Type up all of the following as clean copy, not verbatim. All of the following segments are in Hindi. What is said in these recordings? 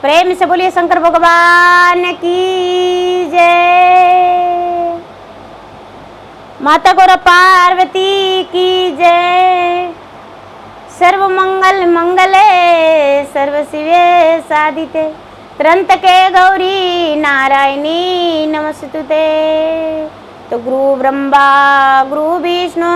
प्रेम से बोलिए शंकर भगवान की जय। माता गौर पार्वती की जय। सर्व मंगल मंगले सर्व शिवे साधिते त्रंतके गौरी नारायणी नमस्तुते। तो गुरु ब्रह्मा गुरु विष्णु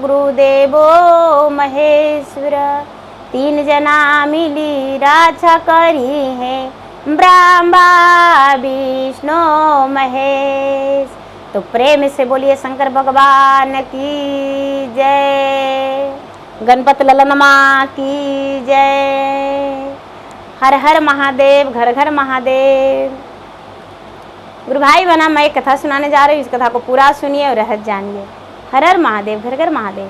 गुरुदेवो महेश्वर तीन जना मिली राजा करी है ब्रह्मा विष्णु महेश। तो प्रेम से बोलिए शंकर भगवान की जय। गणपत ललनमा की जय। हर हर महादेव, घर घर महादेव। गुरु भाई बना, मैं एक कथा सुनाने जा रही हूँ। इस कथा को पूरा सुनिए और रहस्य जानिए। हर हर महादेव, घर घर महादेव।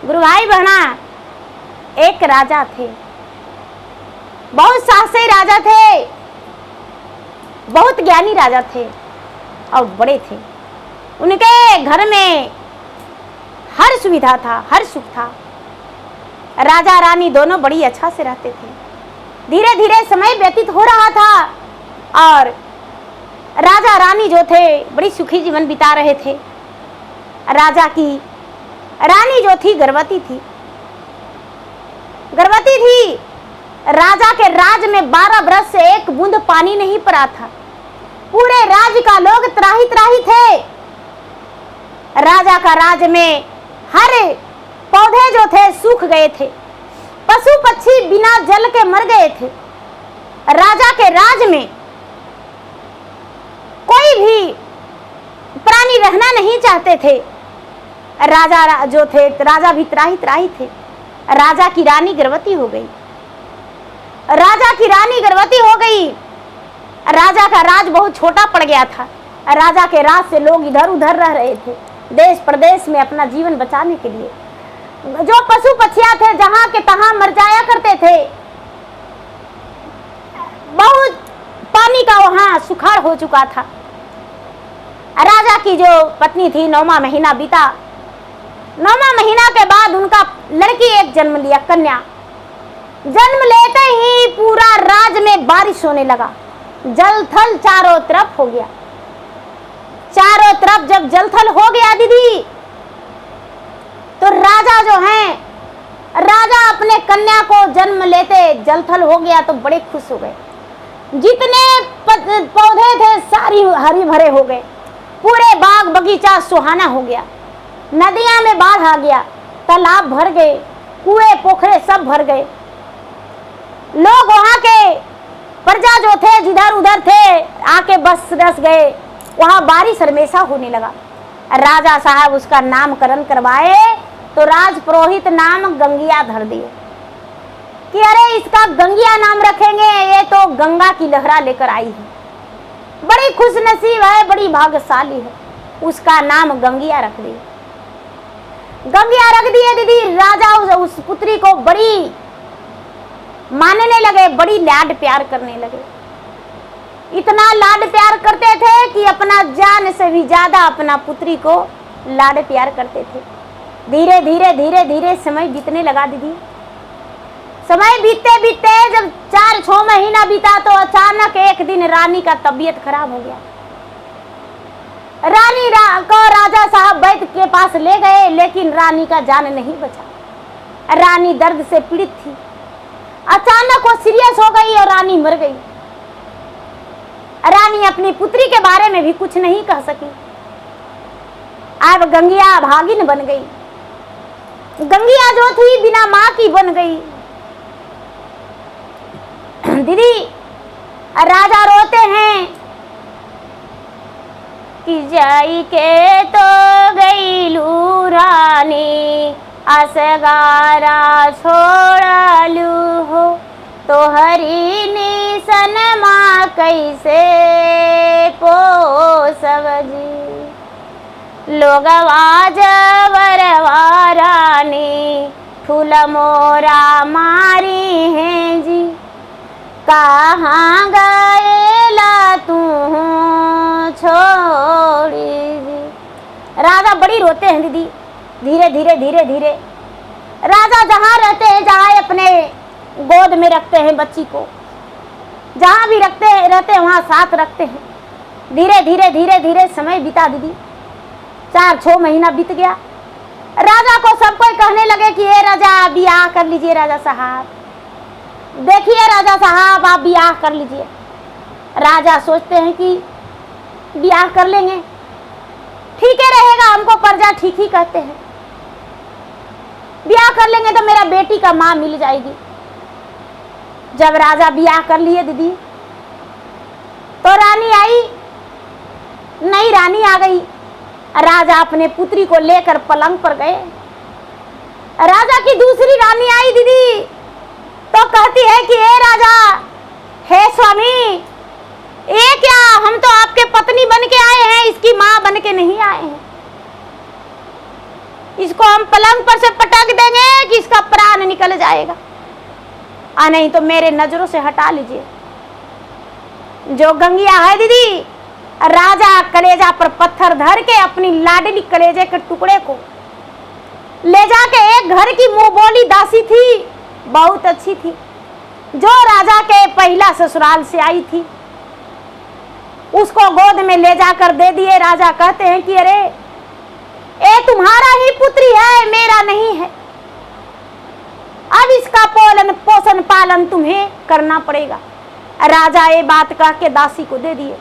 गुरु भाई बहना, एक राजा थे, बहुत साहसी राजा थे, बहुत ज्ञानी राजा थे और बड़े थे। उनके घर में हर सुविधा था, हर सुख था। राजा रानी दोनों बड़ी अच्छा से रहते थे। धीरे धीरे समय व्यतीत हो रहा था और राजा रानी जो थे बड़ी सुखी जीवन बिता रहे थे। राजा की रानी जो थी गर्भवती थी। राजा के राज में 12 बरस से एक बूंद पानी नहीं पड़ा था। पूरे राज्य का लोग त्राही त्राही थे। राजा का राज में हर पौधे जो थे सूख गए थे। पशु पक्षी बिना जल के मर गए थे। राजा के राज में कोई भी प्राणी रहना नहीं चाहते थे। राजा जो थे, राजा भी त्राही त्राही थे। राजा की रानी गर्भवती हो गई। राजा का राज बहुत छोटा पड़ गया था। राजा के राज से लोग इधर उधर रह रहे थे, देश प्रदेश में अपना जीवन बचाने के लिए। जो पशु पक्षियां थे जहां के तहां मर जाया करते थे। बहुत पानी का वहां सुखाड़ हो चुका था। राजा की जो पत्नी थी, 9वां महीना बीता। 9वां महीना के बाद उनका लड़की एक जन्म लिया, कन्या। जन्म लेते ही पूरा राज में बारिश होने लगा। जल थल चारों तरफ हो गया। चारों तरफ जब जल थल हो गया दीदी, तो राजा जो हैं, राजा अपने कन्या को जन्म लेते जलथल हो गया तो बड़े खुश हो गए। जितने पौधे थे सारी हरी भरे हो गए। पूरे बाग बगीचा सुहाना हो गया। नदियां में बाढ़ आ गया, तालाब भर गए, कुएं पोखरे सब भर गए। लोग वहां के प्रजा जो थे जिधर उधर थे आके बस रस गए। वहां बारिश हमेशा होने लगा। राजा साहब उसका नामकरण करवाए तो राज पुरोहित नाम गंगिया धर दिए कि अरे इसका गंगिया नाम रखेंगे, ये तो गंगा की लहरा लेकर आई है, बड़ी खुशनसीब है, बड़ी भाग्यशाली है। उसका नाम गंगिया रख दिए। गंगिया रख दिए दीदी। राजा उस पुत्री को बड़ी मानने लगे, बड़ी लाड प्यार करने लगे। इतना लाड प्यार करते थे कि अपना जान से भी ज्यादा अपना पुत्री को लाड प्यार करते थे। धीरे धीरे समय बीतने लगा दीदी। समय बीतते बीतते जब 4-6 महीना बीता तो अचानक एक दिन रानी का तबीयत खराब हो गया। रानी को राजा साहब वैद्य के पास ले गए, लेकिन रानी का जान नहीं बचा। रानी दर्द से पीड़ित थी। अचानक वो सीरियस हो गई और रानी मर गई। रानी अपनी पुत्री के बारे में भी कुछ नहीं कह सकी। अब गंगिया भागिन बन गई। गंगिया जो थी बिना माँ की बन गई। दीदी राजा रोते हैं कि जाई के तो गईलू रानी, असगारा छोड़लू हो, तो हरी निसन माँ कैसे पोसव जी। लोगवा जबरवा रानी फूल मोरा मारी हैं जी, कहाँ गएला तू छोड़ी जी। राजा बड़ी रोते हैं दीदी। धीरे धीरे राजा जहां रहते हैं, जहां अपने गोद में रखते हैं बच्ची को, जहां भी रहते हैं वहां साथ रखते हैं। धीरे धीरे धीरे धीरे समय बीता दीदी, 4-6 महीना बीत गया। राजा को सब कोई कहने लगे कि ये राजा ब्याह कर लीजिए, राजा साहब देखिए, राजा साहब आप ब्याह कर लीजिए। राजा सोचते हैं कि ब्याह कर लेंगे, ठीक है रहेगा, हमको प्रजा ठीक ही कहते हैं, ब्याह कर लेंगे तो मेरा बेटी का मां मिल जाएगी। जब राजा ब्याह कर लिए दीदी, तो रानी आई नई रानी आ गई। राजा अपने पुत्री को लेकर पलंग पर गए। राजा की दूसरी रानी आई दीदी, तो कहती है कि हे राजा, हे स्वामी, ये क्या, हम तो आपके पत्नी बन के आए हैं, इसकी मां बन के नहीं आए हैं। इसको हम पलंग पर से पटक देंगे कि इसका प्राण निकल जाएगा, नहीं तो मेरे नजरों से हटा लीजिए। जो गंगिया है दीदी, राजा कलेजा पर पत्थर धर के अपनी लाडली कलेजे के टुकड़े को ले जाके एक घर की मुंह बोली दासी थी, बहुत अच्छी थी, जो राजा के पहला ससुराल से आई थी, उसको गोद में ले जाकर दे दिए। राजा कहते हैं कि अरे ये तुम्हारा ही पुत्री है, मेरा नहीं है, अब इसका पोषण पालन तुम्हें करना पड़ेगा। राजा ये बात कह के दासी को दे दिए।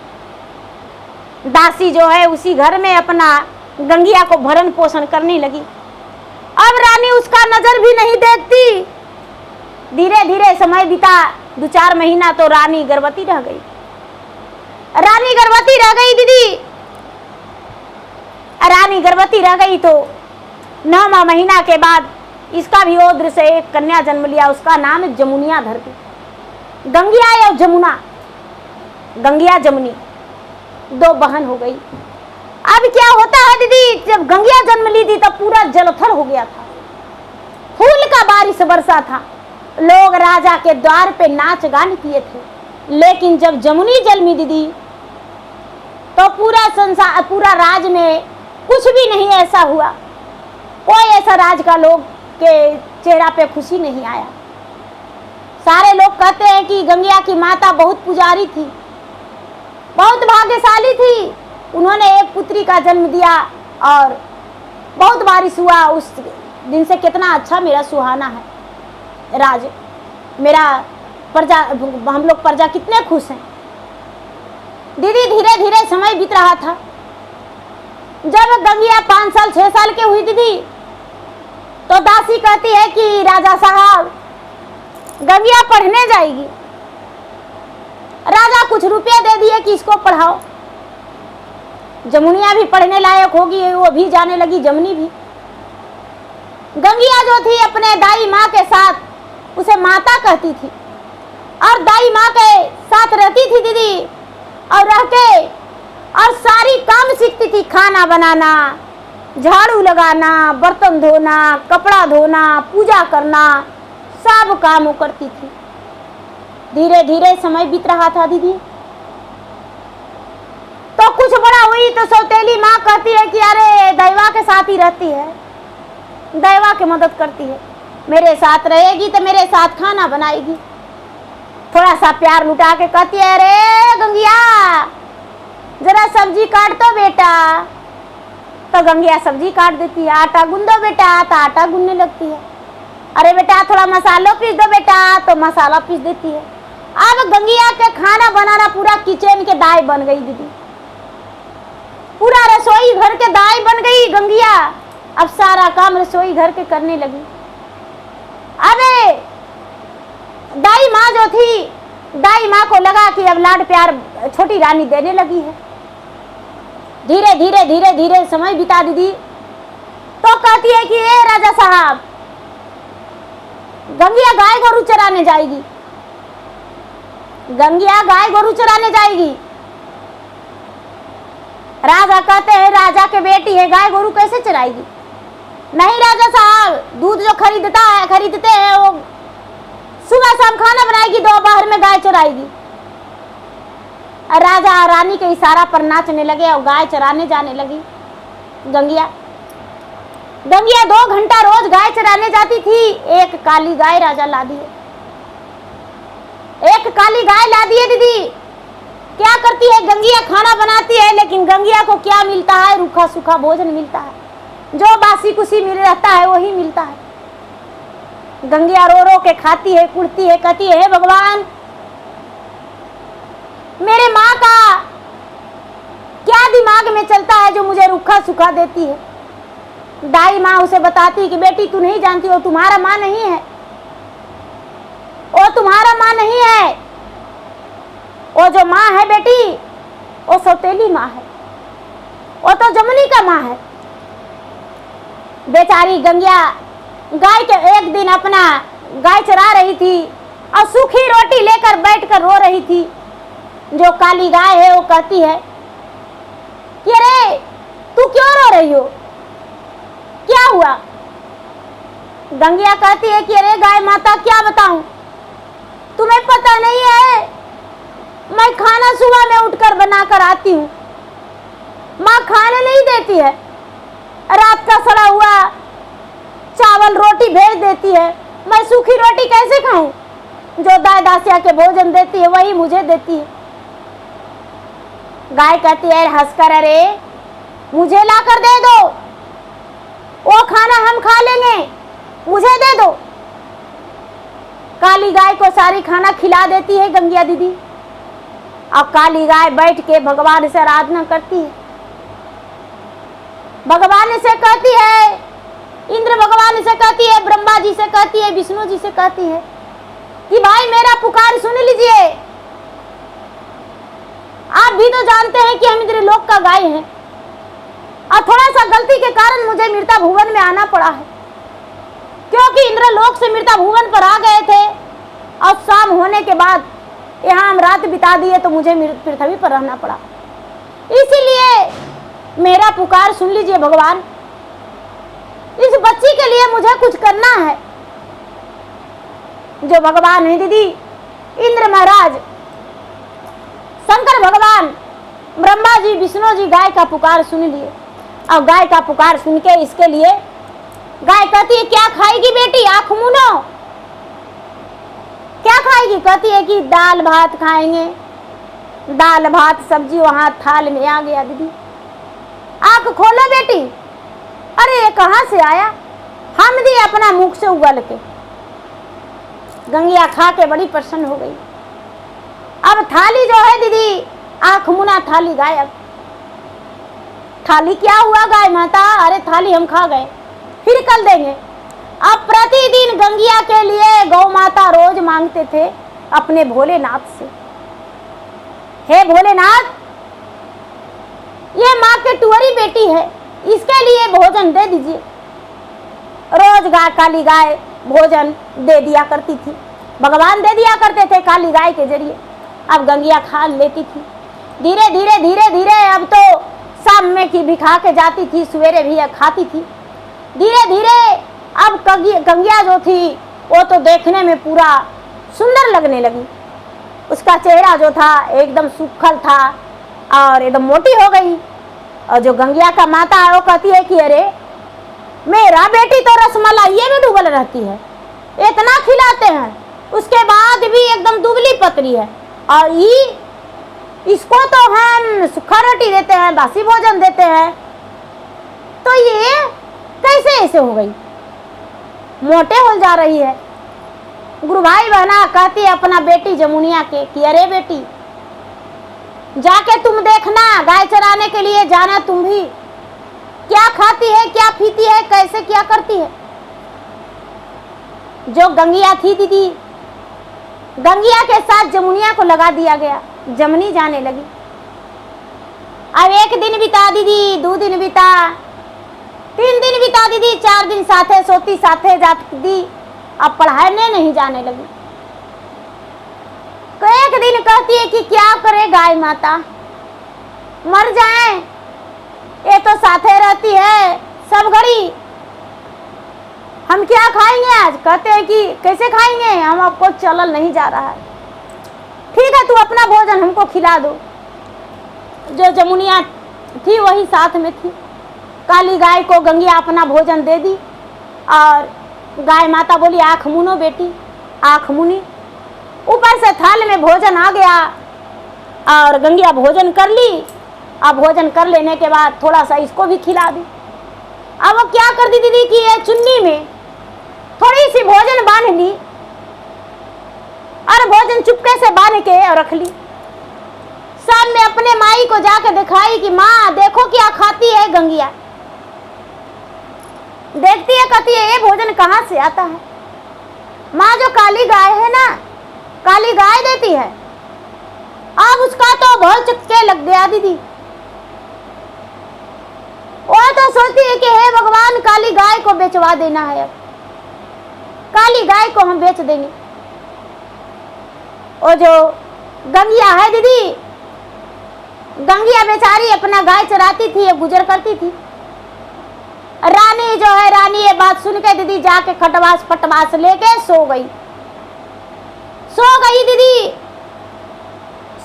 दासी जो है उसी घर में अपना गंगिया को भरण पोषण करने लगी। अब रानी उसका नजर भी नहीं देखती। धीरे धीरे समय बीता, 2-4 महीना तो रानी गर्भवती रह गई। रानी गर्भवती रह गई दीदी, रानी गर्भवती रह गई तो 9वां महीना के बाद इसका भी ओद्र से एक कन्या जन्म लिया, उसका नाम जमुनिया धर दी। गंगिया और जमुना, गंगिया जमुनी 2 बहन हो गई। अब क्या होता है दीदी, जब गंगिया जन्म ली थी तब पूरा जलथल हो गया था, फूल का बारिश बरसा था, लोग राजा के द्वार पे नाच गान किए थे। लेकिन जब जमुनी जन्मी दीदी, तो पूरा संसार, पूरा राज में कुछ भी नहीं ऐसा हुआ, कोई ऐसा राज का लोग के चेहरा पे खुशी नहीं आया। सारे लोग कहते हैं कि गंगिया की माता बहुत पुजारी थी, बहुत भाग्यशाली थी, उन्होंने एक पुत्री का जन्म दिया और बहुत बारिश हुआ। उस दिन से कितना अच्छा मेरा सुहाना है राज, मेरा प्रजा, हम लोग प्रजा कितने खुश हैं। दीदी धीरे धीरे समय बीत रहा था। जब गंगिया 5 साल 6 साल के हुई दीदी, तो दासी कहती है कि राजा साहब गंगिया पढ़ने जाएगी। राजा कुछ रुपये दे दिए कि इसको पढ़ाओ, जमुनिया भी पढ़ने लायक होगी, वो भी जाने लगी, जमुनी भी। गंगिया जो थी अपने दाई माँ के साथ, उसे माता कहती थी और दाई माँ के साथ रहती थी दीदी, और रह के और सारी काम सीखती थी, खाना बनाना, झाड़ू लगाना, बर्तन धोना, कपड़ा धोना, पूजा करना, सब काम वो करती थी। धीरे धीरे समय बीत रहा था दीदी, तो कुछ बड़ा हुई तो सौतेली माँ कहती है कि अरे दैवा के साथ ही रहती है, दैवा की मदद करती है, मेरे साथ रहेगी तो मेरे साथ खाना बनाएगी। थोड़ा सा प्यार लुटा के कहती है अरे गंगिया जरा सब्जी काट दो बेटा, तो गंगिया सब्जी काट देती है। आटा गूंद दो बेटा, तो आटा गूंदने लगती है। अरे बेटा थोड़ा मसाला पीस दो बेटा, तो मसाला पीस देती है। अब गंगिया के खाना बनाना पूरा किचन के दाई बन गई दीदी, पूरा रसोई घर के दाई बन गई गंगिया। अब सारा काम रसोई घर के करने लगी। अबे दाई माँ जो थी, दाई माँ को लगा कि अब लाड प्यार छोटी रानी देने लगी है। धीरे धीरे धीरे धीरे समय बिता दीदी, तो कहती है कि ए राजा साहब गंगिया गाय गोरू चराने जाएगी, गंगिया गाय गोरू चराने जाएगी। राजा कहते हैं राजा के बेटी है, गाय गोरू कैसे चराएगी? नहीं राजा साहब, दूध जो खरीदते हैं वो सुबह शाम खाना बनाएगी, दोपहर में गाय चराएगी। राजा रानी के इशारा पर नाचने लगे और गाय चराने जाने लगी गंगिया। गंगिया 2 घंटा रोज गाय चराने जाती थी। एक काली गाय राजा ला दिए, एक काली गाय ला दिए दीदी। क्या करती है गंगिया? खाना बनाती है, लेकिन गंगिया को क्या मिलता है? रूखा सूखा भोजन मिलता है, जो बासी कुसी मिल रहता है वही मिलता है। गंगिया रो रो के खाती है, कुड़ती है, कहती है, हे भगवान, मेरे माँ का क्या दिमाग में चलता है जो मुझे रूखा सूखा देती है। दाई माँ उसे बताती कि बेटी तू नहीं जानती, वो तुम्हारा माँ नहीं है, वो तुम्हारा माँ नहीं है, वो जो माँ है बेटी वो सौतेली माँ है, वो तो जमुनी का माँ है। बेचारी गंगिया गाय के एक दिन अपना गाय चरा रही थी और सूखी रोटी लेकर बैठकर रो रही थी। जो काली गाय है वो कहती है कि अरे तू क्यों रो रही हो, क्या हुआ? गंगिया कहती है कि अरे गाय माता क्या बताऊं, तुम्हें पता नहीं है, मैं खाना सुबह में उठकर बनाकर आती हूँ, माँ खाने नहीं देती है, रात का सड़ा हुआ चावल रोटी भेज देती है, मैं सूखी रोटी कैसे खाऊं? जो दाई दासिया के भोजन देती है वही मुझे देती है। गाय कहती है हंसकर, अरे मुझे लाकर दे दो, वो खाना हम खा लेंगे, मुझे दे दो। काली गाय को सारी खाना खिला देती है गंगिया दीदी। अब काली गाय बैठ के भगवान से आराधना करती है, भगवान से कहती है, इंद्र भगवान से कहती है, ब्रह्मा जी से कहती है, विष्णु जी से कहती है कि भाई मेरा पुकार सुन लीजिए। आप भी तो जानते हैं कि हम इंद्रलोक का गाय हैं और थोड़ा सा गलती के कारण मुझे मृता भुवन में आना पड़ा है, क्योंकि इंद्रलोक से मृता भुवन पर आ गए थे और शाम होने के बाद यहाँ हम रात बिता दिए तो मुझे पृथ्वी पर रहना पड़ा। इसीलिए मेरा पुकार सुन लीजिए भगवान, इस बच्ची के लिए मुझे कुछ करना है। जो भगवान है दीदी, इंद्र महाराज, शंकर भगवान, ब्रह्मा जी, विष्णु जी गाय का पुकार सुन लिए। और गाय का पुकार सुन के इसके लिए गाय कहती है क्या खाएगी बेटी, आंख मूंदो, क्या खाएगी? कहती है कि दाल भात खाएंगे। दाल भात सब्जी वहां थाल में आ गया दीदी। आंख खोलो बेटी। अरे ये कहां से आया? हम दी अपना मुख से उगल के। गंगिया खा के बड़ी प्रसन्न हो गई। अब थाली जो है दीदी, आंख मुना थाली गायब। थाली क्या हुआ गाय माता? अरे थाली हम खा गए, फिर कल देंगे। अब प्रतिदिन गंगिया के लिए गौ माता रोज मांगते थे अपने भोलेनाथ से, हे भोलेनाथ, ये माँ के टुअरी बेटी है, इसके लिए भोजन दे दीजिए। रोज गाय काली गाय भोजन दे दिया करती थी, भगवान दे दिया करते थे काली गाय के जरिए। अब गंगिया खा लेती थी। धीरे धीरे धीरे धीरे अब तो शाम में की भी खा के जाती थी, सवेरे भी खाती थी। धीरे धीरे अब गंगिया जो थी वो तो देखने में पूरा सुंदर लगने लगी। उसका चेहरा जो था एकदम सूखल था और एकदम मोटी हो गई। और जो गंगिया का माता है वो कहती है कि अरे मेरा बेटी तो रसमलाइये में डूबल रहती है, इतना खिलाते हैं उसके बाद भी एकदम दुबली पतली है, और इसको तो हम सूखा रोटी देते हैं, बासी भोजन देते हैं, तो ये कैसे ऐसे हो गई, मोटे हो जा रही है। गुरु भाई बहना कहती है अपना बेटी जमुनिया के कि अरे बेटी जाके तुम देखना, गाय चराने के लिए जाना तुम भी, क्या खाती है, क्या पीती है, कैसे क्या करती है। जो गंगिया थी दीदी, गंगिया के साथ जमुनिया को लगा दिया गया, जमुनी जाने लगी। अब 1 दिन बीता दीदी, 2 दिन बीता, 3 दिन बीता दीदी, 4 दिन साथे सोती साथे जाती दी। अब पढ़ाने नहीं जाने लगी। तो एक दिन कहती है कि क्या करे गाय माता, मर जाए, ये तो साथे रहती है सब घड़ी, हम क्या खाएंगे आज। कहते हैं कि कैसे खाएंगे, हम आपको चलल नहीं जा रहा है, ठीक है तू अपना भोजन हमको खिला दो। जो जमुनिया थी वही साथ में थी। काली गाय को गंगिया अपना भोजन दे दी और गाय माता बोली आँख मुनो बेटी, आँख मुनी। ऊपर से थाल में भोजन आ गया और गंगिया भोजन कर ली। अब भोजन कर लेने के बाद थोड़ा सा इसको भी खिला दी। अब वो क्या कर दी दीदी कि ये चुन्नी में थोड़ी सी भोजन बांध ली और भोजन चुपके से बांध के और रख ली। शाम में अपने माई को जाके दिखाई कि माँ देखो क्या खाती है गंगिया। देखती है, कहती है ये भोजन कहाँ से आता है। माँ जो काली गाय है ना, काली गाय देती है। अब उसका तो बहुत चक्के लग गया दीदी। वो तो सोचती है कि हे भगवान काली गाय को बेचवा देना है, अब काली गाय को हम बेच देंगे। वो जो गंगिया है दीदी, गंगिया बेचारी अपना गाय चराती थी, ये गुजर करती थी। रानी जो है, रानी ये बात सुन के दीदी जाके खटवास पटवास लेके सो गई। सो गई दीदी।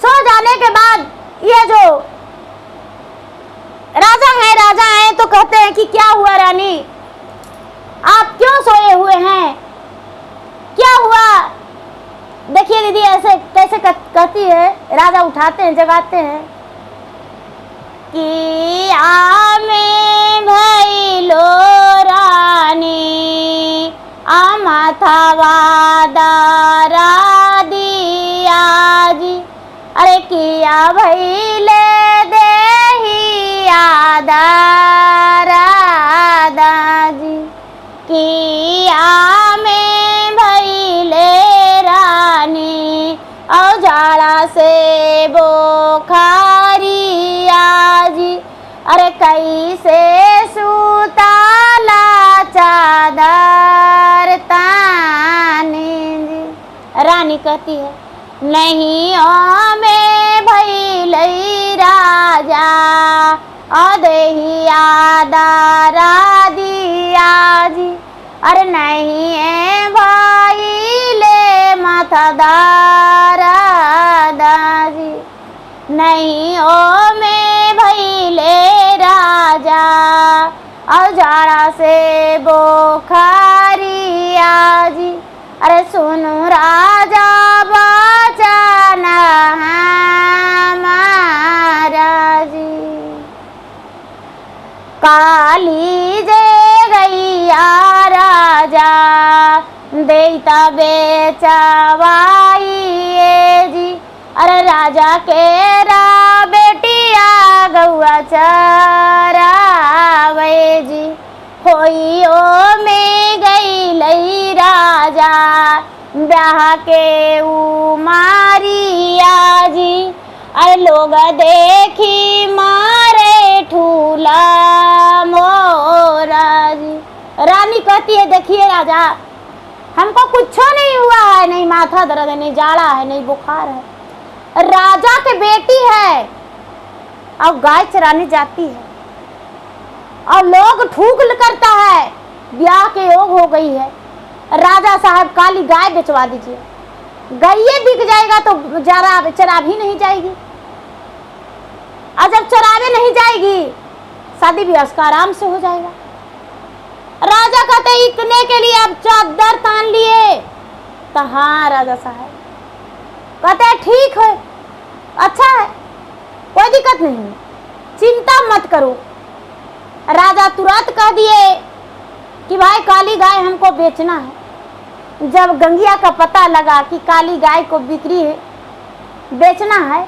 सो जाने के बाद ये जो राजा हैं तो कहते हैं कि क्या हुआ रानी, आप क्यों सोए हुए हैं, क्या हुआ। देखिए दीदी ऐसे कैसे कहती है, राजा उठाते हैं, जगाते हैं कि आमे भइलो रानी आमाथावा दारा दिया जी। अरे किया भइले देहिया दारा दाजी, किया में भइले रानी औजाड़ा से बोखारी आजी। अरे कैसे सुताला चादर तानी जी। रानी कहती है नहीं ओ में भइलई राजा अदेहिया दारा दिया जी। अरे नहीं है भइले माथा दारा दाजी, नहीं ओ में भइले राजा औजाड़ा से बोखारी आजी। अरे सुनो राजा बचाना हमारा जी। काली जे गैया राजा देता बेचवाई जी। अरे राजा के रा बेटिया गौआ चरावे जी। होई ओ में गई लई राजा ब्याह के उमारिया जी। अरे लोग देखी मारे ठूला मोरा जी। रानी कहती है देखिए राजा हमको कुछ नहीं हुआ है, नहीं माथा दर्द है, नहीं जाड़ा है, नहीं बुखार है। राजा के बेटी है और गाय चराने जाती है और लोग ठूक करता है, ब्याह के योग हो गई है। राजा साहब काली गाय बेचवा दीजिए, गाय बिक जाएगा तो चरा भी नहीं जाएगी, और जब चरावे नहीं जाएगी शादी ब्याह का आराम से हो जाएगा। राजा कहते इतने के लिए आप चादर तान लिए? तो हाँ राजा साहब। कहते ठीक है, अच्छा है, कोई दिक्कत नहीं, चिंता मत करो। राजा तुरंत कह दिए कि भाई काली गाय हमको बेचना है। जब गंगिया का पता लगा कि काली गाय को बिक्री है, बेचना है,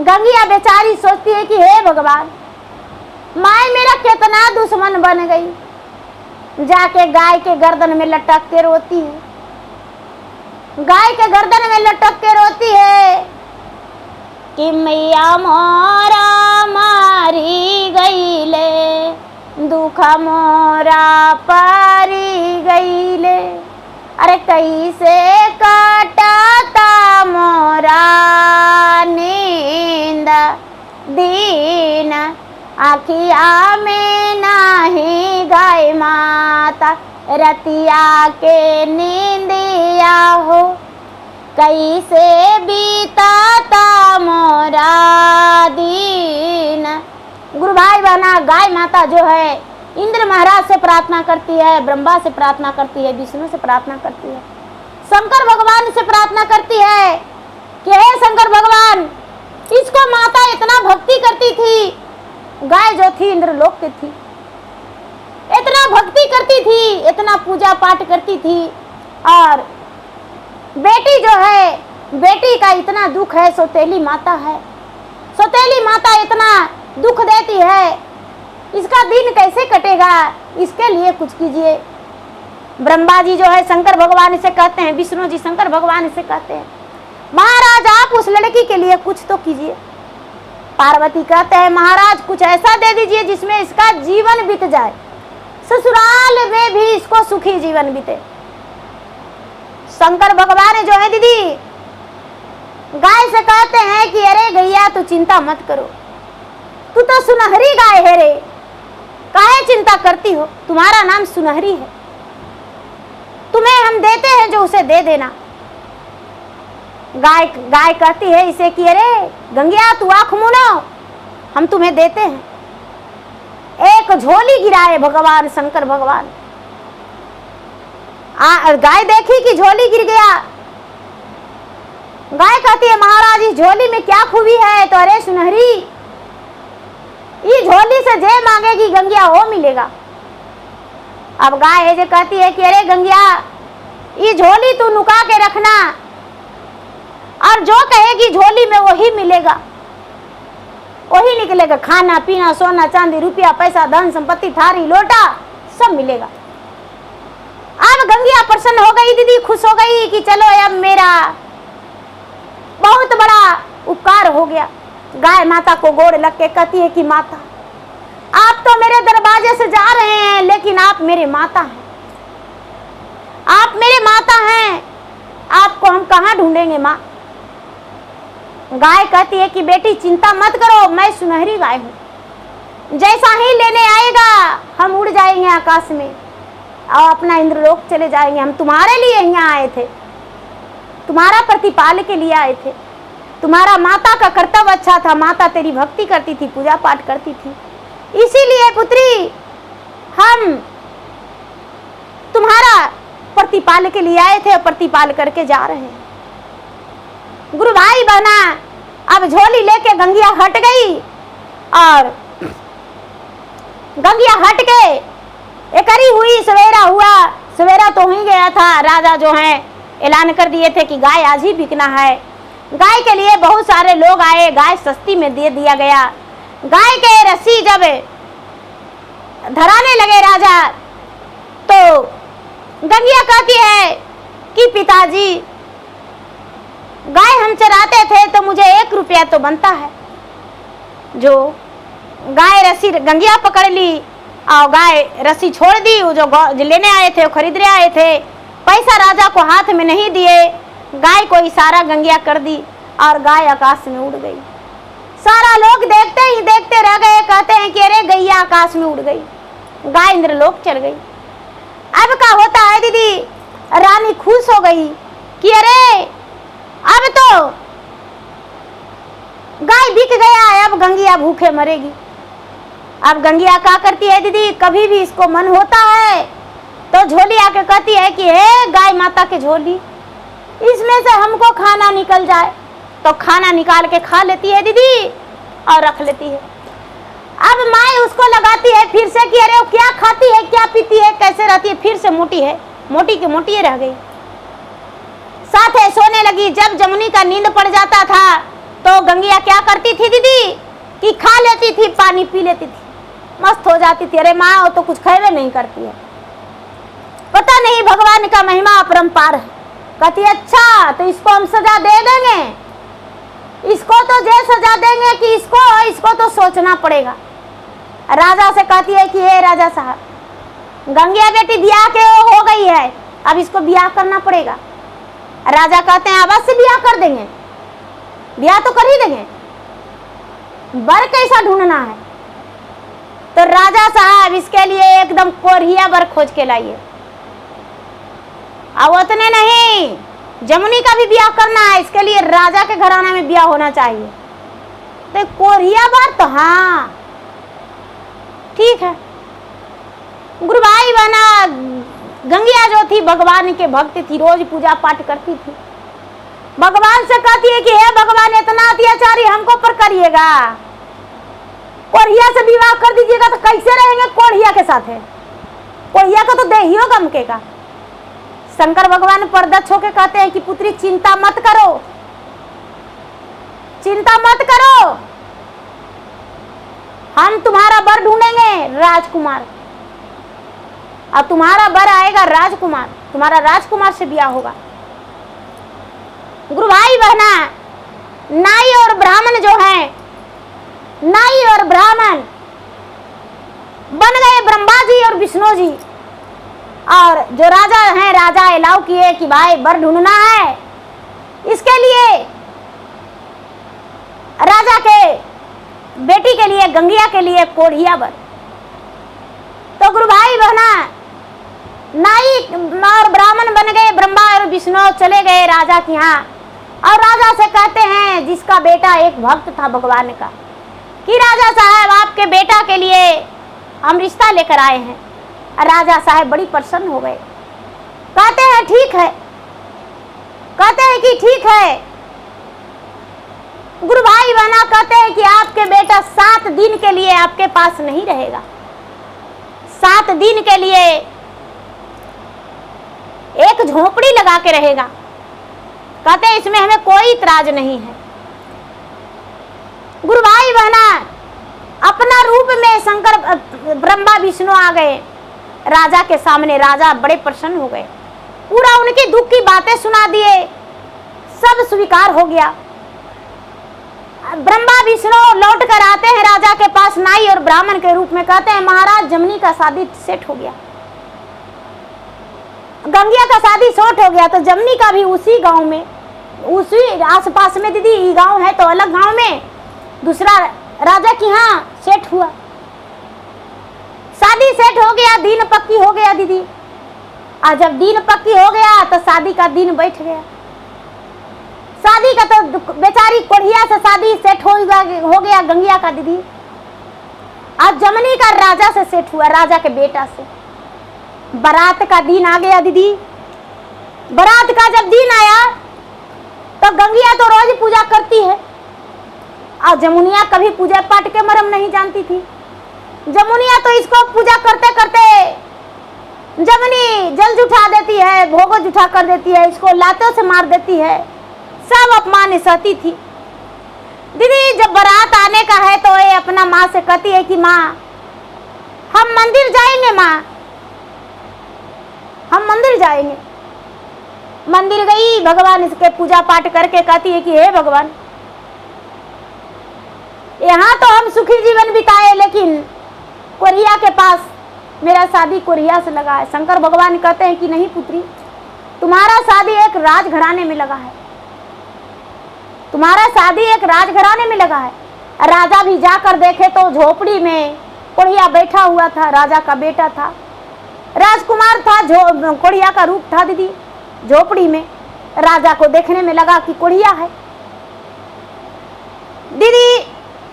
गंगिया बेचारी सोचती है कि हे भगवान माय मेरा कितना दुश्मन बन गई। जाके गाय के गर्दन में लटक के रोती है, गाय के गर्दन में लटक के रोती है कि मैया मोरा मारी गईले, दुख मोरा पारी गईले। अरे कैसे काटता मोरा नींद दीन, आखिया में नाही गाय माता रतिया के नींदिया हो। कैसे बीताता मोरा दीन। गुरु भाई बहना, गाय माता जो है इंद्र महाराज से प्रार्थना करती है, ब्रह्मा से प्रार्थना करती है, विष्णु से प्रार्थना करती है, शंकर भगवान से प्रार्थना करती है कि हे शंकर भगवान, इसको माता इतना भक्ति करती थी, गाय जो थी इंद्रलोक की थी, इतना भक्ति करती थी, इतना पूजा पाठ करती थी, और बेटी जो है, बेटी का इतना दुख है, सौतेली माता है, सौतेली माता इतना दुख देती है, इसका दिन कैसे कटेगा, इसके लिए कुछ कीजिए। ब्रह्मा जी जो है शंकर भगवान से कहते हैं, विष्णु जी शंकर भगवान से कहते हैं, महाराज आप उस लड़की के लिए कुछ तो कीजिए। पार्वती कहते हैं, महाराज कुछ ऐसा दे दीजिए जिसमें इसका जीवन बीत जाए, ससुराल में भी इसको सुखी जीवन बीते। शंकर भगवान जो है दीदी गाय से कहते हैं कि अरे गैया तू चिंता मत करो, तू तो सुनहरी गाय है रे, काहे चिंता करती हो, तुम्हारा नाम सुनहरी है, तुम्हें हम देते हैं जो उसे दे देना। गाय कहती है इसे कि अरे गंगिया तू आंख मुनो, हम तुम्हें देते हैं। एक झोली गिराए भगवान शंकर भगवान, गाय देखी कि झोली गिर गया, गाय कहती है महाराज इस झोली में क्या खूबी है, तो अरे सुनहरी ये झोली से जे मांगेगी गंगिया वो मिलेगा। अब गाय है जो कहती है कि अरे गंगिया ये झोली तू नुका के रखना, और जो कहेगी झोली में वही मिलेगा, वही निकलेगा, खाना पीना सोना चांदी रुपया पैसा धन संपत्ति थारी लोटा सब मिलेगा। अब गंगिया प्रसन्न हो गई दीदी, खुश हो गई कि चलो अब मेरा बहुत बड़ा उपकार हो गया। गाय माता को गोड़ लग के कहती है कि माता आप तो मेरे दरवाजे से जा रहे हैं, लेकिन आप मेरे माता हैं, आप मेरे माता हैं, आपको हम कहाँ ढूंढेंगे माँ। गाय कहती है कि बेटी चिंता मत करो, मैं सुनहरी गाय हूँ, जैसा ही लेने आएगा हम उड़ जाएंगे आकाश में और अपना इंद्रलोक चले जाएंगे। हम तुम्हारे लिए यहाँ आए थे, तुम्हारा प्रतिपाल के लिए आए थे, तुम्हारा माता का कर्तव्य अच्छा था, माता तेरी भक्ति करती थी, पूजा पाठ करती थी, इसीलिए पुत्री हम तुम्हारा प्रतिपाल के लिए आए थे और प्रतिपाल करके जा रहे हैं। गुरु भाई बहना अब झोली लेके गंगिया हट गई, और गंगिया हट के एकरी हुई, सवेरा हुआ, सवेरा तो ही गया था, राजा जो है ऐलान कर दिए थे कि गाय आज ही बिकना है। गाय के लिए बहुत सारे लोग आए, गाय सस्ती में दे दिया गया। गाय के रस्सी जब धराने लगे राजा, तो गंगिया कहती है कि पिताजी गाय हम चराते थे तो मुझे 1 रुपया तो बनता है। जो गाय रस्सी गंगिया पकड़ ली और गाय रस्सी छोड़ दी, वो जो लेने आए थे वो खरीदने आए थे, पैसा राजा को हाथ में नहीं दिए, गाय को इशारा गंगिया कर दी और गाय आकाश में उड़ गई। सारा लोग देखते ही देखते रह गए, कहते हैं कि अरे गैया आकाश में उड़ गई, गाय इंद्रलोक चल गई। अब क्या होता है दीदी, रानी खुश हो गई कि अरे अब तो गाय बिक गया है, अब गंगिया भूखे मरेगी। अब गंगिया क्या करती है दीदी, कभी भी इसको मन होता है तो झोली आके कहती है कि हे गाय माता के झोली, इसमें से हमको खाना निकल जाए, तो खाना निकाल के खा लेती है दीदी और रख लेती है। अब माँ उसको लगाती है फिर से कि अरे वो क्या खाती है, क्या पीती है, कैसे रहती है, फिर से मोटी है, मोटी की मोटी रह गई। साथ है सोने लगी। जब जमुनी का नींद पड़ जाता था तो गंगिया क्या करती थी दीदी कि खा लेती थी, पानी पी लेती थी, मस्त हो जाती थी। अरे माँ वो तो कुछ खाए नहीं करती है, पता नहीं भगवान का महिमा अपरंपार है। कहती अच्छा तो इसको हम सजा दे देंगे, इसको तो जे सजा देंगे कि इसको तो सोचना पड़ेगा। राजा से कहती है कि हे राजा साहब, गंगिया बेटी ब्याह के हो गई है, अब इसको ब्याह करना पड़ेगा। राजा कहते हैं अवश्य ब्याह कर देंगे, ब्याह तो कर ही देंगे, बर कैसा ढूंढना है। तो राजा साहब इसके लिए एकदम कोरिया बर खोज के लाइए। अब उतने नहीं, जमुनी का भी ब्याह करना है, इसके लिए राजा के घराना में ब्याह होना चाहिए। तो कोरिया बर तो हाँ ठीक है। गुरु भाई बहना, गंगिया जो थी भगवान के भक्त थी, रोज पूजा पाठ करती थी। भगवान से कहती है कि हे भगवान, इतना अत्याचारी हमको पर करिएगा, कोढ़िया से विवाह कर दीजिएगा तो कैसे रहेंगे कोढ़िया के साथ है, कोढ़िया को तो देहियो गमकेगा। शंकर भगवान प्रदक्ष होकर कहते हैं कि पुत्री चिंता मत करो, चिंता मत करो, हम तुम्हारा वर ढूंढेंगे राजकुमार, अब तुम्हारा वर आएगा राजकुमार, तुम्हारा राजकुमार से ब्याह होगा। गुरु भाई बहना, नाई और ब्राह्मण जो हैं, नाई और ब्राह्मण बन गए ब्रह्मा जी और विष्णु जी। और जो राजा हैं, राजा अलाउ किए कि भाई वर ढूंढना है, इसके लिए राजा के बेटी के लिए, गंगिया के लिए कोढ़िया वर। तो गुरु भाई बहना, नाई और ब्राह्मण बन गए, ब्रह्मा और विष्णु चले गए राजा के यहाँ, और राजा से कहते हैं, जिसका बेटा एक भक्त था भगवान का, कि राजा साहब आपके बेटा के लिए हम रिश्ता लेकर आए हैं। राजा साहब बड़ी प्रसन्न हो गए, कहते हैं ठीक है, कहते हैं कि ठीक है। गुरु भाई बहना कहते हैं कि आपके बेटा 7 दिन के लिए आपके पास नहीं रहेगा, 7 दिन के लिए एक झोपड़ी लगा के रहेगा। कहते हैं इसमें हमें कोई इतराज नहीं है। गुरु भाई बहना, अपना रूप में शंकर ब्रह्मा विष्णु आ गए राजा के सामने। राजा बड़े प्रसन्न हो गए, पूरा उनकी दुख की बातें सुना दिए, सब स्वीकार हो गया। ब्रह्मा विष्णु लौट कर आते हैं राजा के पास नाई और ब्राह्मण के रूप में, कहते हैं महाराज जमनी का शादी सेट हो गया, गंगिया का शादी सेट हो गया, तो जमनी का भी उसी गांव में, उसी आसपास में, दीदी ये गांव है तो अलग गांव में दूसरा राजा की यहाँ सेट हुआ, शादी सेट हो गया, दिन पक्की हो गया दीदी। और जब दिन पक्की हो गया तो शादी का दिन बैठ गया। शादी का तो बेचारी कोढ़िया से शादी सेट हो गया गंगिया का दीदी। आज जमनी का राजा से सेट हुआ, राजा के बेटा से। बारात का दिन आ गया दीदी। बारात का जब दिन आया तो गंगिया तो रोज पूजा करती है, और जमुनिया कभी पूजा पाठ के मर्म नहीं जानती थी। जमुनिया तो इसको पूजा करते करते जमनी जल जुठा देती है, भोग जुठा कर देती है, इसको लातों से मार देती है, सब अपमान सहती थी। दीदी जब बारात आने का है तो ये अपना माँ से कहती है कि माँ हम मंदिर जाएंगे, माँ हम मंदिर जाएंगे। मंदिर गई, भगवान इसके पूजा पाठ करके कहती है कि हे भगवान, यहाँ तो हम सुखी जीवन बिताए, लेकिन कोढ़िया के पास मेरा शादी कोढ़िया से लगा है। शंकर भगवान कहते हैं कि नहीं पुत्री, तुम्हारा शादी एक राजघराने में लगा है, तुम्हारा शादी एक राजघराने में लगा है। राजा भी जाकर देखे तो झोपड़ी में कोढ़िया बैठा हुआ था, राजा का बेटा था, राजकुमार था, कोढ़िया का रूप था दीदी। झोपड़ी में राजा को देखने में लगा कि कोढ़िया है। दीदी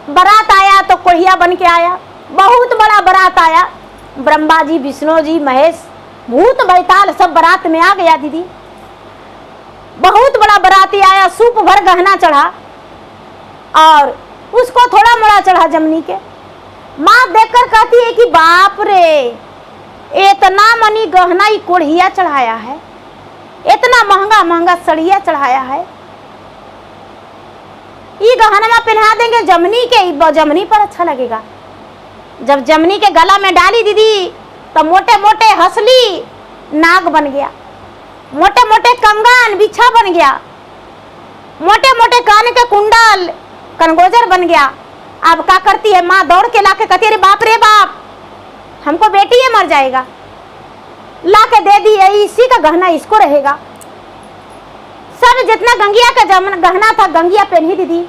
बारात आया तो कोढ़िया बन के आया, बहुत बड़ा बारात आया। ब्रह्मा जी, विष्णु जी, महेश, भूत बैताल सब बारात में आ गया दीदी। बहुत बड़ा बाराती आया, सूप भर गहना चढ़ा, और उसको थोड़ा मोड़ा चढ़ा जमनी के। माँ देखकर कहती है कि बाप रे, इतना मनी गहना ही कोढ़िया चढ़ाया है, इतना महंगा महंगा सड़िया चढ़ाया है, ये गहना पहना देंगे जमनी के, जमनी पर अच्छा लगेगा। जब जमनी के गला में डाली दीदी तो मोटे मोटे हंसली नाग बन गया, मोटे मोटे कंगन बिछा बन गया, मोटे मोटे कान के कुंडल कनगोजर बन गया। अब क्या करती है माँ, दौड़ के लाके कहती है अरे बाप रे बाप, हमको बेटी ये मर जाएगा, ला के दे दी, इसी का गहना इसको रहेगा। सब जितना गंगिया का गहना था गंगिया पहनी दीदी,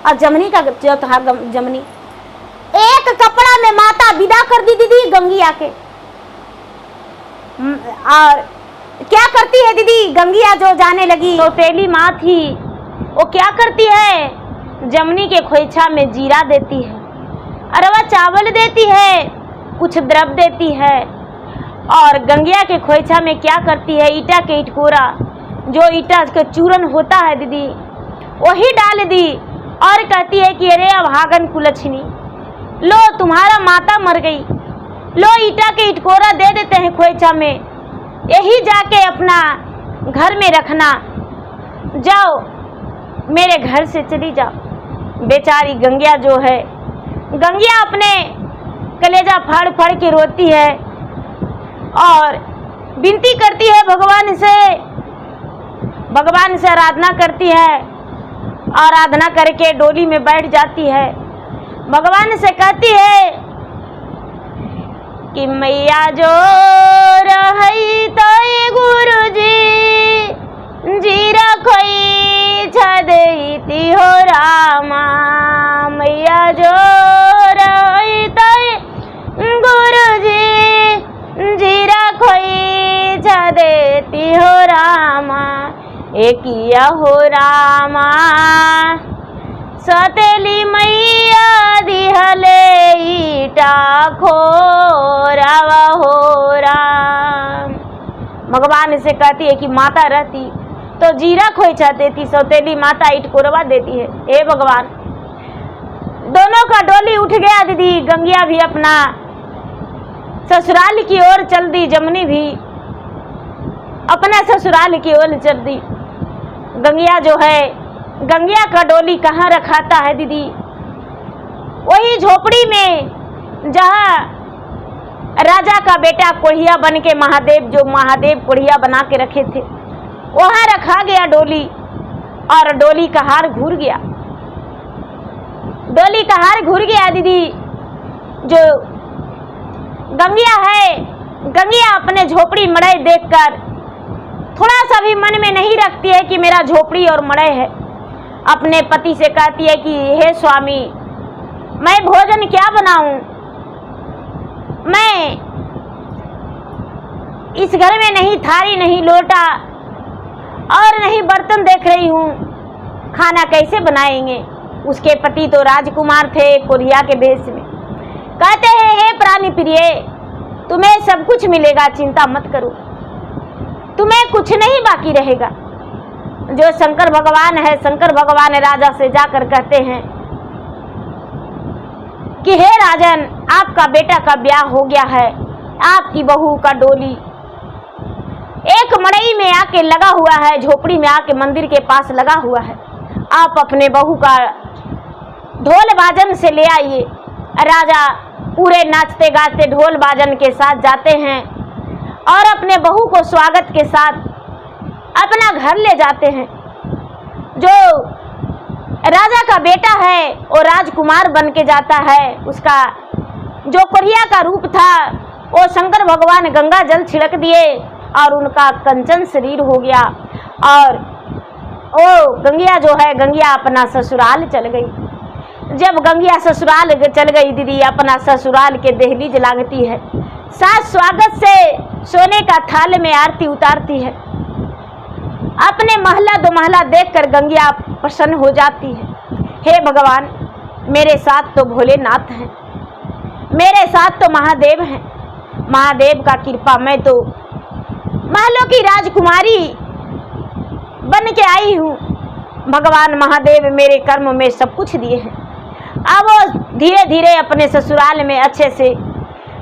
और जमनी का जो था जमनी, एक कपड़ा में माता विदा कर दी दीदी गंगिया के। और क्या करती है दीदी, गंगिया जो जाने लगी, तो पहली माँ थी, वो क्या करती है, जमनी के खोइछा में जीरा देती है, अरवा चावल देती है, कुछ द्रव देती है और गंगिया के खोइछा में क्या करती है, ईटा के इटकोरा जो ईटा का चूरन होता है दीदी वही डाल दी और कहती है कि अरे अभागन कुलछनी, लो तुम्हारा माता मर गई, लो ईटा के इटकोरा दे देते हैं खोइछा में, यही जाके अपना घर में रखना, जाओ मेरे घर से चली जाओ। बेचारी गंगिया जो है, गंगिया अपने कलेजा फाड़ फाड़ के रोती है और विनती करती है भगवान से आराधना करती है। आराधना करके डोली में बैठ जाती है, भगवान से कहती है कि मैया जो रही तो गुरुजी जी रखोई छदेती हो रामा, मैया जो रही तो गुरुजी जी रखोई छदेती हो रामा, एकिया हो रामा सतेली मैया दिहले ईटा खोरावा हो राम। भगवान से कहती है कि माता रहती तो जीरा खोइछा देती, सौतेली माता ईट कोरवा देती है। हे भगवान, दोनों का डोली उठ गया दीदी। गंगिया भी अपना ससुराल की ओर चल दी, जमुनी भी अपना ससुराल की ओर चल दी। गंगिया जो है, गंगिया का डोली कहाँ रखाता है दीदी? वही झोपड़ी में जहाँ राजा का बेटा कोढ़िया बन के महादेव कोढ़िया बना के रखे थे, वहाँ रखा गया डोली। और डोली का हार घूर गया, डोली का हार घूर गया दीदी। जो गंगिया है, गंगिया अपने झोपड़ी मड़ई देखकर थोड़ा सा भी मन में नहीं रखती है कि मेरा झोपड़ी और मड़ई है। अपने पति से कहती है कि हे स्वामी, मैं भोजन क्या बनाऊं? मैं इस घर में नहीं थाली, नहीं लोटा और नहीं बर्तन देख रही हूँ, खाना कैसे बनाएंगे? उसके पति तो राजकुमार थे कोढ़िया के भेष में। कहते हैं हे प्राणी प्रिय, तुम्हें सब कुछ मिलेगा, चिंता मत करो, तुम्हें कुछ नहीं बाकी रहेगा। जो शंकर भगवान है, शंकर भगवान राजा से जाकर कहते हैं कि हे राजन, आपका बेटा का ब्याह हो गया है, आपकी बहू का डोली एक मड़ई में आके लगा हुआ है, झोपड़ी में आके मंदिर के पास लगा हुआ है। आप अपने बहू का ढोल बाजन से ले आइए। राजा पूरे नाचते गाते ढोल बाजन के साथ जाते हैं और अपने बहू को स्वागत के साथ अपना घर ले जाते हैं। जो राजा का बेटा है वो राजकुमार बन के जाता है। उसका जो कोढ़िया का रूप था वो शंकर भगवान गंगा जल छिड़क दिए और उनका कंचन शरीर हो गया। और वो गंगिया जो है, गंगिया अपना ससुराल चल गई। जब गंगिया ससुराल चल गई दीदी, अपना ससुराल के दहलीज लागती है, सास स्वागत से सोने का थाल में आरती उतारती है। अपने महला दो महला देखकर गंगिया प्रसन्न हो जाती है। हे भगवान, मेरे साथ तो भोलेनाथ हैं, मेरे साथ तो महादेव हैं, महादेव का कृपा, मैं तो महलों की राजकुमारी बन के आई हूँ। भगवान महादेव मेरे कर्म में सब कुछ दिए हैं। अब वो धीरे धीरे अपने ससुराल में अच्छे से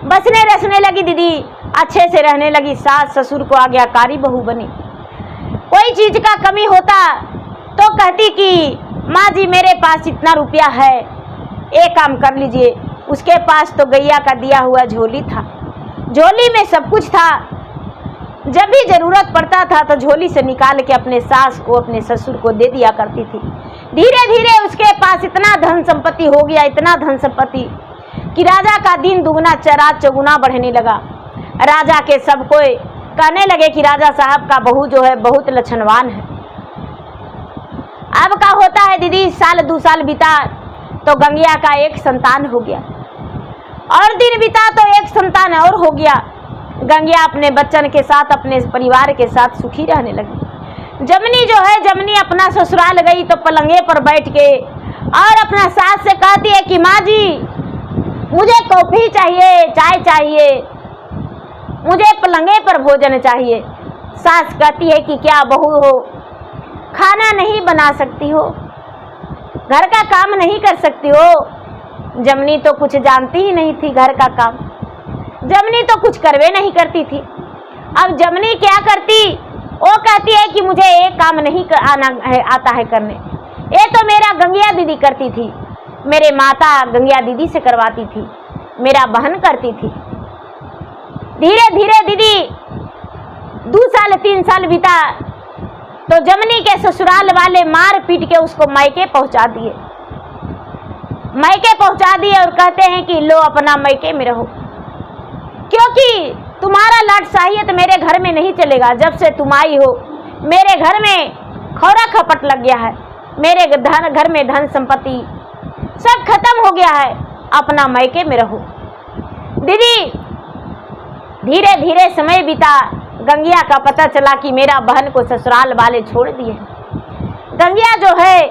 बसने रसने लगी दीदी, अच्छे से रहने लगी। सास ससुर को आज्ञाकारी बहू बनी। कोई चीज का कमी होता तो कहती कि माँ जी मेरे पास इतना रुपया है, एक काम कर लीजिए। उसके पास तो गैया का दिया हुआ झोली था, झोली में सब कुछ था। जब भी जरूरत पड़ता था तो झोली से निकाल के अपने सास को, अपने ससुर को दे दिया करती थी। धीरे धीरे उसके पास इतना धन संपत्ति हो गया, इतना धन संपत्ति कि राजा का दिन दुगुना रात चौगुना बढ़ने लगा। राजा के सब कोई कहने लगे कि राजा साहब का बहू जो है बहुत लक्षणवान है। अब का होता है दीदी, साल 2 साल बीता तो गंगिया का एक संतान हो गया, और दिन बीता तो एक संतान और हो गया। गंगिया अपने बच्चन के साथ, अपने परिवार के साथ सुखी रहने लगी। जमनी जो है, जमनी अपना ससुराल गई तो पलंगे पर बैठ के और अपना सास से कहती है कि माँ जी मुझे कॉफी चाहिए, चाय चाहिए, मुझे पलंगे पर भोजन चाहिए। सास कहती है कि क्या बहू हो, खाना नहीं बना सकती हो, घर का काम नहीं कर सकती हो। जमनी तो कुछ जानती ही नहीं थी घर का काम, जमनी तो कुछ करवे नहीं करती थी। अब जमनी क्या करती, वो कहती है कि मुझे एक काम नहीं आता है करने, ये तो मेरा गंगिया दीदी करती थी, मेरे माता गंगिया दीदी से करवाती थी, मेरा बहन करती थी। धीरे धीरे दीदी 2 साल 3 साल बीता तो जमनी के ससुराल वाले मार पीट के उसको मायके पहुंचा दिए, मायके पहुंचा दिए और कहते हैं कि लो अपना मायके में रहो, क्योंकि तुम्हारा लाड साहियत मेरे घर में नहीं चलेगा। जब से तुम आई हो मेरे घर में खौरा खपट लग गया है, मेरे घर में धन संपत्ति सब खत्म हो गया है, अपना मायके में रहो। दीदी धीरे धीरे समय बीता, गंगिया का पता चला कि मेरा बहन को ससुराल वाले छोड़ दिए। गंगिया जो है,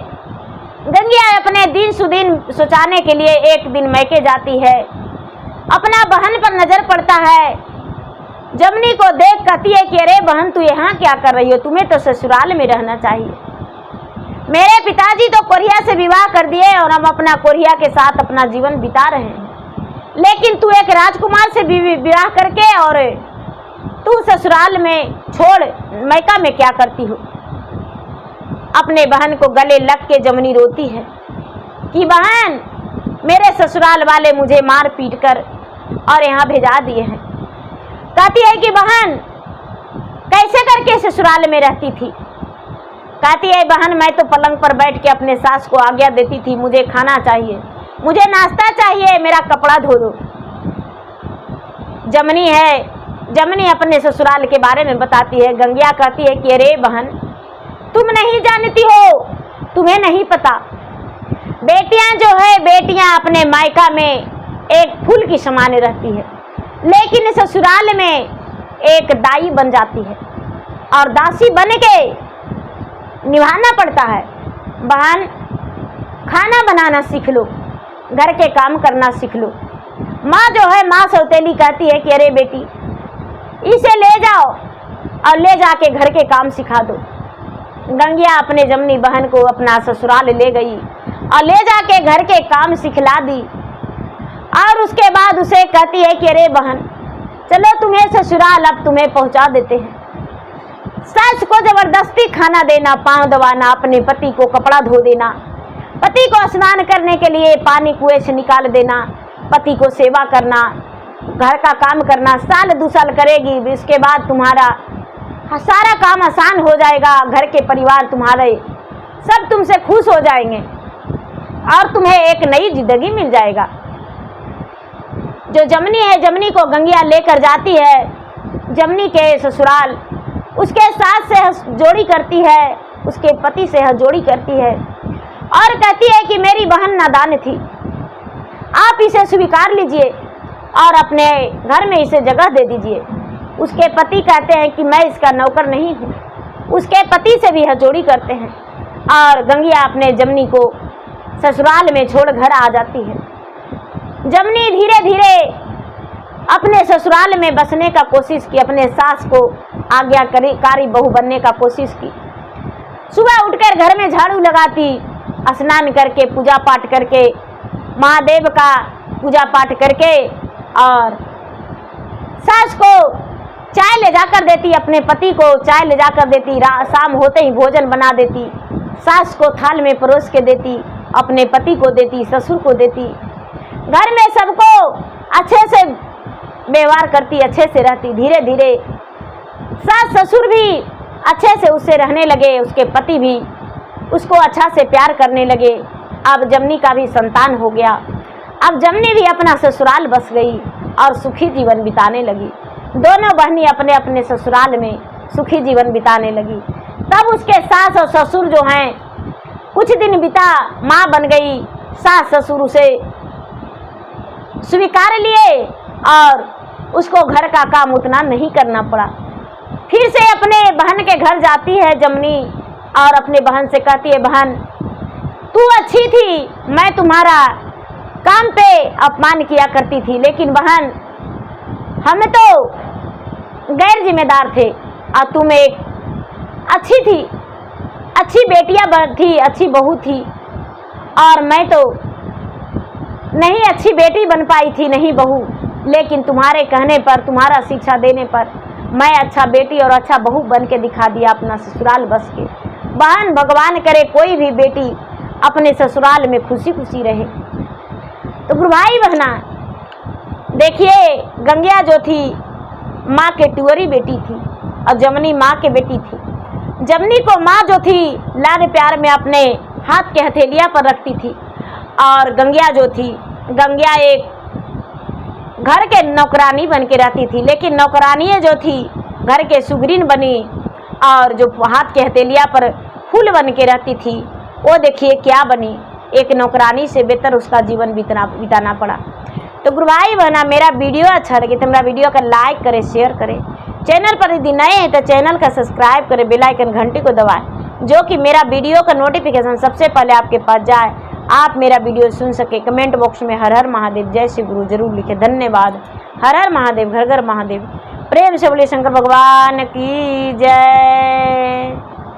गंगिया अपने दिन सुदिन सोचाने के लिए एक दिन मायके जाती है, अपना बहन पर नजर पड़ता है। जमनी को देख कहती है कि अरे बहन तू यहाँ क्या कर रही हो, तुम्हें तो ससुराल में रहना चाहिए। मेरे पिताजी तो कोरिया से विवाह कर दिए और हम अपना कोरिया के साथ अपना जीवन बिता रहे हैं, लेकिन तू एक राजकुमार से विवाह करके और तू ससुराल में छोड़ मायका में क्या करती हो। अपने बहन को गले लग के जमनी रोती है कि बहन मेरे ससुराल वाले मुझे मार पीट कर और यहाँ भेजा दिए हैं। कहती है कि बहन कैसे करके ससुराल में रहती थी। कहती है बहन मैं तो पलंग पर बैठ के अपने सास को आज्ञा देती थी, मुझे खाना चाहिए, मुझे नाश्ता चाहिए, मेरा कपड़ा धो दो। जमनी है, जमनी अपने ससुराल के बारे में बताती है। गंगिया कहती है कि अरे बहन तुम नहीं जानती हो, तुम्हें नहीं पता, बेटियां जो है बेटियां अपने मायका में एक फूल की समान रहती है, लेकिन ससुराल में एक दाई बन जाती है और दासी बन के निभाना पड़ता है। बहन खाना बनाना सीख लो, घर के काम करना सीख लो। माँ जो है, माँ सौतेली कहती है कि अरे बेटी इसे ले जाओ और ले जाके घर के काम सिखा दो। गंगिया अपने जमनी बहन को अपना ससुराल ले गई और ले जाके घर के काम सिखला दी और उसके बाद उसे कहती है कि अरे बहन चलो तुम्हें ससुराल अब तुम्हें पहुंचा देते हैं। सास को जबरदस्ती खाना देना, पांव दबाना, अपने पति को कपड़ा धो देना, पति को स्नान करने के लिए पानी कुएं से निकाल देना, पति को सेवा करना, घर का काम करना। साल 2 साल करेगी, इसके बाद तुम्हारा सारा काम आसान हो जाएगा, घर के परिवार तुम्हारे सब तुमसे खुश हो जाएंगे और तुम्हें एक नई जिंदगी मिल जाएगा। जो जमनी है, जमनी को गंगिया लेकर जाती है जमनी के ससुराल, उसके सास से जोड़ी करती है, उसके पति से जोड़ी करती है और कहती है कि मेरी बहन नादान थी, आप इसे स्वीकार लीजिए और अपने घर में इसे जगह दे दीजिए। उसके पति कहते हैं कि मैं इसका नौकर नहीं हूँ, उसके पति से भी जोड़ी करते हैं और गंगिया अपने जमनी को ससुराल में छोड़ घर आ जाती है। जमनी धीरे धीरे अपने ससुराल में बसने का कोशिश की, अपने सास को आज्ञाकारी बहू बनने का कोशिश की। सुबह उठकर घर में झाड़ू लगाती, स्नान करके पूजा पाठ करके महादेव का पूजा पाठ करके और सास को चाय ले जाकर देती, अपने पति को चाय ले जाकर देती, शाम होते ही भोजन बना देती, सास को थाल में परोस के देती, अपने पति को देती, ससुर को देती। घर में सबको अच्छे से व्यवहार करती, अच्छे से रहती। धीरे धीरे सास ससुर भी अच्छे से उससे रहने लगे, उसके पति भी उसको अच्छा से प्यार करने लगे। अब जमनी का भी संतान हो गया। अब जमनी भी अपना ससुराल बस गई और सुखी जीवन बिताने लगी। दोनों बहनी अपने अपने ससुराल में सुखी जीवन बिताने लगी। तब उसके सास और ससुर जो हैं, कुछ दिन बिता माँ बन गई। सास ससुर उसे स्वीकार लिए और उसको घर का काम उतना नहीं करना पड़ा। फिर से अपने बहन के घर जाती है जमनी और अपने बहन से कहती है, बहन तू अच्छी थी, मैं तुम्हारा काम पे अपमान किया करती थी। लेकिन बहन, हम तो गैर जिम्मेदार थे और तुम एक अच्छी थी, अच्छी बेटियां थी, अच्छी बहू थी, और मैं तो नहीं अच्छी बेटी बन पाई थी, नहीं बहू। लेकिन तुम्हारे कहने पर, तुम्हारा शिक्षा देने पर मैं अच्छा बेटी और अच्छा बहू बन के दिखा दिया अपना ससुराल बस के। बहन, भगवान करे कोई भी बेटी अपने ससुराल में खुशी खुशी रहे। तो गुरु भाई बहना, देखिए, गंगिया जो थी माँ के टुअरी बेटी थी और जमनी माँ के बेटी थी। जमनी को माँ जो थी लाड प्यार में अपने हाथ के हथेलिया पर रखती थी, और गंगिया जो थी, गंगिया एक घर के नौकरानी बन के रहती थी। लेकिन नौकरानी जो थी घर के सुगरीन बनी, और जो हाथ के हथेलिया पर फूल बन के रहती थी, वो देखिए क्या बनी, एक नौकरानी से बेहतर उसका जीवन बिताना पड़ा। तो गुरु भाई बहना, मेरा वीडियो अच्छा लगे तो मेरा वीडियो का लाइक करें, शेयर करें। चैनल पर यदि नए हैं तो चैनल का सब्सक्राइब करें, बेल आइकन घंटी को दबाएं, जो कि मेरा वीडियो का नोटिफिकेशन सबसे पहले आपके पास जाए, आप मेरा वीडियो सुन सके। कमेंट बॉक्स में हर हर महादेव, जय शिव गुरु जरूर लिखे। धन्यवाद। हर हर महादेव, घर घर महादेव। प्रेम से बोलिए शंकर भगवान की जय।